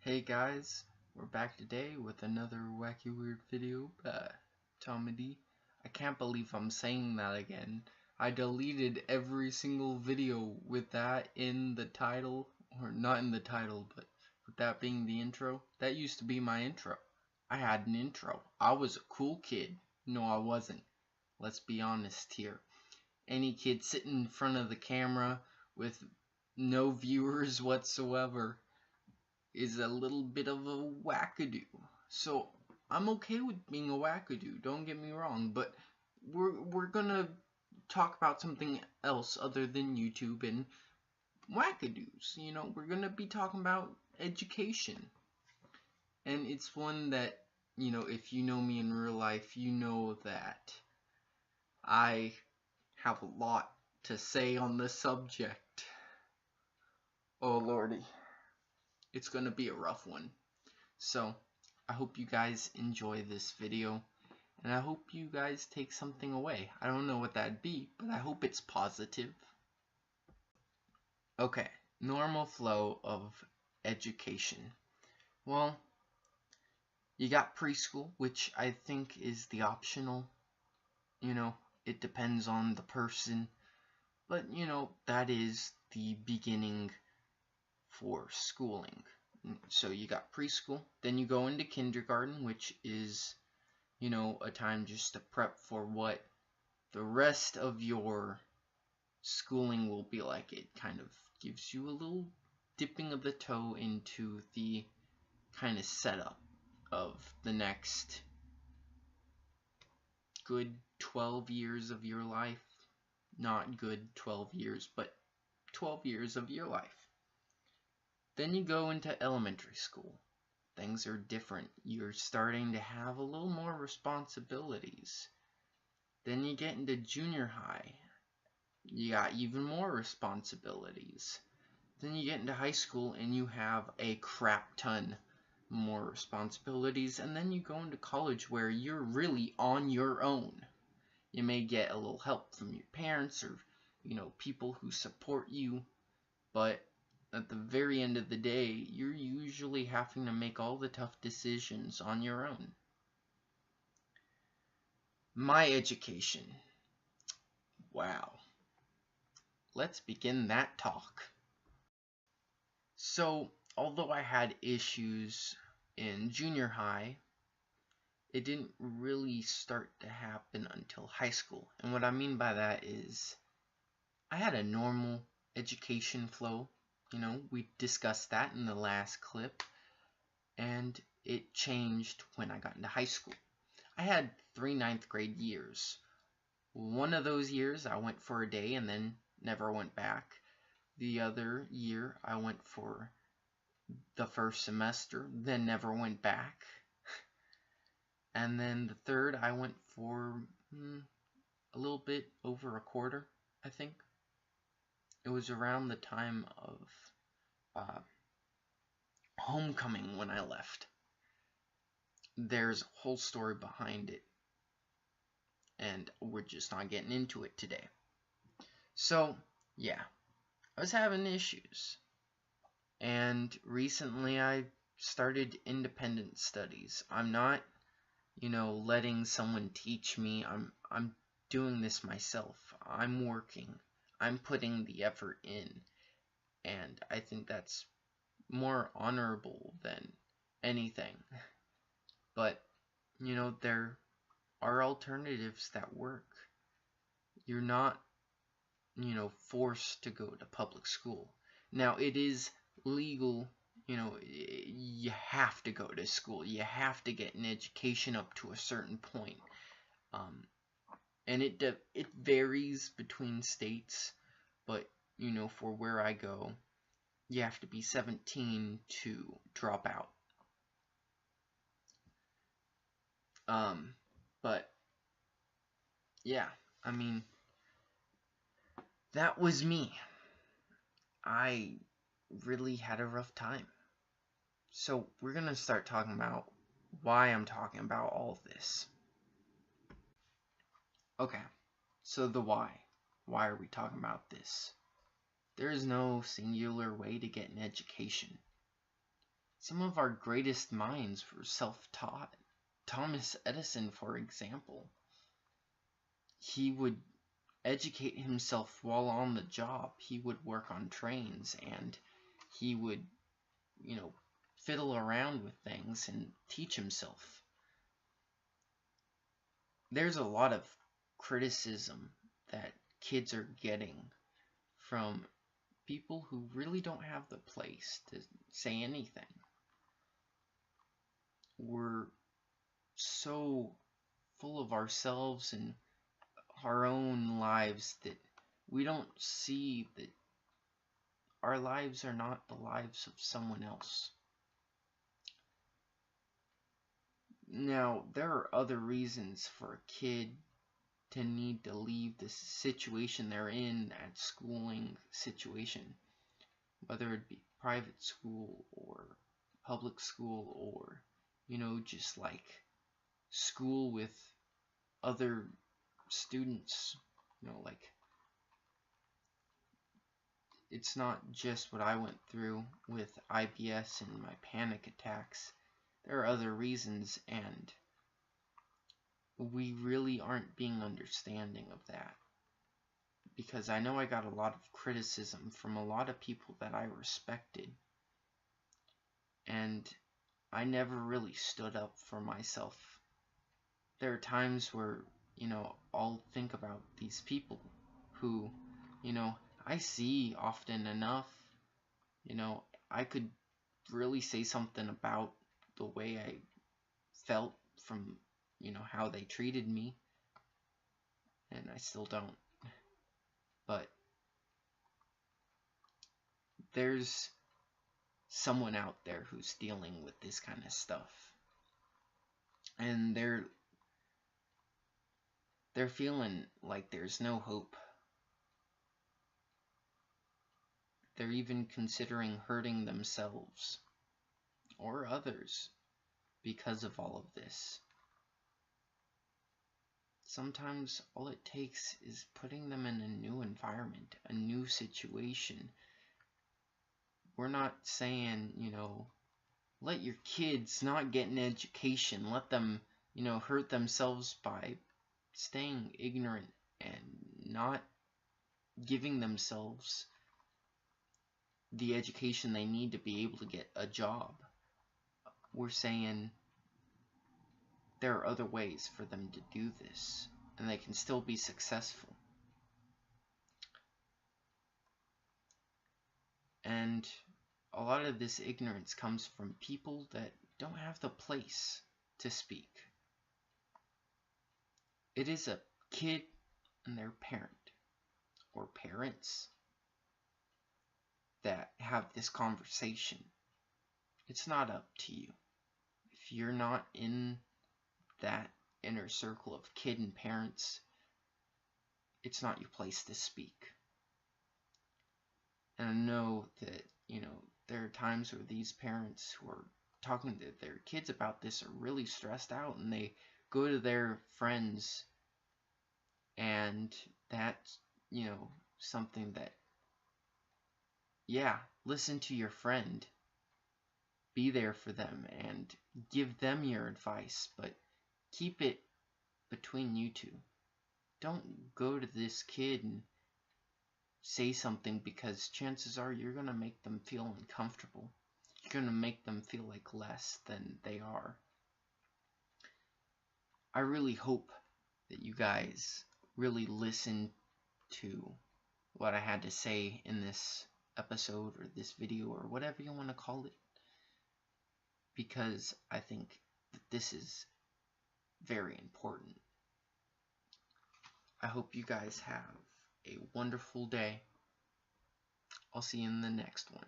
Hey guys, we're back today with another wacky weird video by Tommy D. I can't believe I'm saying that again. I deleted every single video with that in the title, or not in the title, but with that being the intro. That used to be my intro. I had an intro. I was a cool kid. No, I wasn't. Let's be honest here. Any kid sitting in front of the camera with no viewers whatsoever is a little bit of a wackadoo. So I'm okay with being a wackadoo, don't get me wrong, but we're gonna talk about something else other than YouTube and wackadoos. You know, we're gonna be talking about education. And it's one that, you know, if you know me in real life, you know that I have a lot to say on the subject. Oh lordy. It's gonna be a rough one. So I hope you guys enjoy this video, and I hope you guys take something away. I don't know what that'd be, but I hope it's positive. Okay, normal flow of education. Well, you got preschool, which I think is the optional. You know, it depends on the person, but you know, that is the beginning for schooling. So you got preschool, then you go into kindergarten, which is, you know, a time just to prep for what the rest of your schooling will be like. It kind of gives you a little dipping of the toe into the kind of setup of the next good 12 years of your life. Not good 12 years, but 12 years of your life. Then you go into elementary school. Things are different. You're starting to have a little more responsibilities. Then you get into junior high. You got even more responsibilities. Then you get into high school and you have a crap ton more responsibilities. And then you go into college where you're really on your own. You may get a little help from your parents or, you know, people who support you, but at the very end of the day, you're usually having to make all the tough decisions on your own. My education. Wow. Let's begin that talk. So, although I had issues in junior high, it didn't really start to happen until high school. And what I mean by that is, I had a normal education flow. You know, we discussed that in the last clip, and it changed when I got into high school. I had 3 ninth grade years. One of those years I went for a day and then never went back. The other year I went for the first semester, then never went back. And then the third I went for a little bit over a quarter, I think. It was around the time of homecoming when I left. There's a whole story behind it, and we're just not getting into it today. So, yeah, I was having issues, and recently I started independent studies. I'm not, you know, letting someone teach me. I'm doing this myself. I'm working. I'm putting the effort in, and I think that's more honorable than anything. But, you know, there are alternatives that work. You're not, you know, forced to go to public school. Now, it is legal, you know, you have to go to school. You have to get an education up to a certain point. And it varies between states, but, you know, for where I go, you have to be 17 to drop out. But, yeah, I mean, that was me. I really had a rough time. So, we're gonna start talking about why I'm talking about all of this. Okay, so the why. Why are we talking about this? There is no singular way to get an education. Some of our greatest minds were self-taught. Thomas Edison, for example, he would educate himself while on the job. He would work on trains, and he would, fiddle around with things and teach himself. There's a lot of criticism that kids are getting from people who really don't have the place to say anything. We're so full of ourselves and our own lives that we don't see that our lives are not the lives of someone else. Now, there are other reasons for a kid to need to leave the situation they're in, at schooling situation, whether it be private school or public school, or just like school with other students. Like, it's not just what I went through with IBS and my panic attacks. There are other reasons, and we really aren't being understanding of that. Because I know I got a lot of criticism from a lot of people that I respected, and I never really stood up for myself. There are times where, I'll think about these people who, I see often enough. I could really say something about the way I felt from, how they treated me, and I still don't. But there's someone out there who's dealing with this kind of stuff, and they're feeling like there's no hope. They're even considering hurting themselves or others because of all of this. Sometimes all it takes is putting them in a new environment, a new situation. We're not saying, let your kids not get an education. Let them, hurt themselves by staying ignorant and not giving themselves the education they need to be able to get a job. We're saying there are other ways for them to do this, and they can still be successful. And a lot of this ignorance comes from people that don't have the place to speak. It is a kid and their parent, or parents, that have this conversation. It's not up to you. If you're not in that inner circle of kid and parents, it's not your place to speak. And I know that, there are times where these parents who are talking to their kids about this are really stressed out, and they go to their friends, and that's, something that, listen to your friend. Be there for them and give them your advice, but keep it between you two. Don't go to this kid and say something, because chances are you're going to make them feel uncomfortable. You're going to make them feel like less than they are. I really hope that you guys really listen to what I had to say in this episode, or this video, or whatever you want to call it, because I think that this is very important. I hope you guys have a wonderful day. I'll see you in the next one.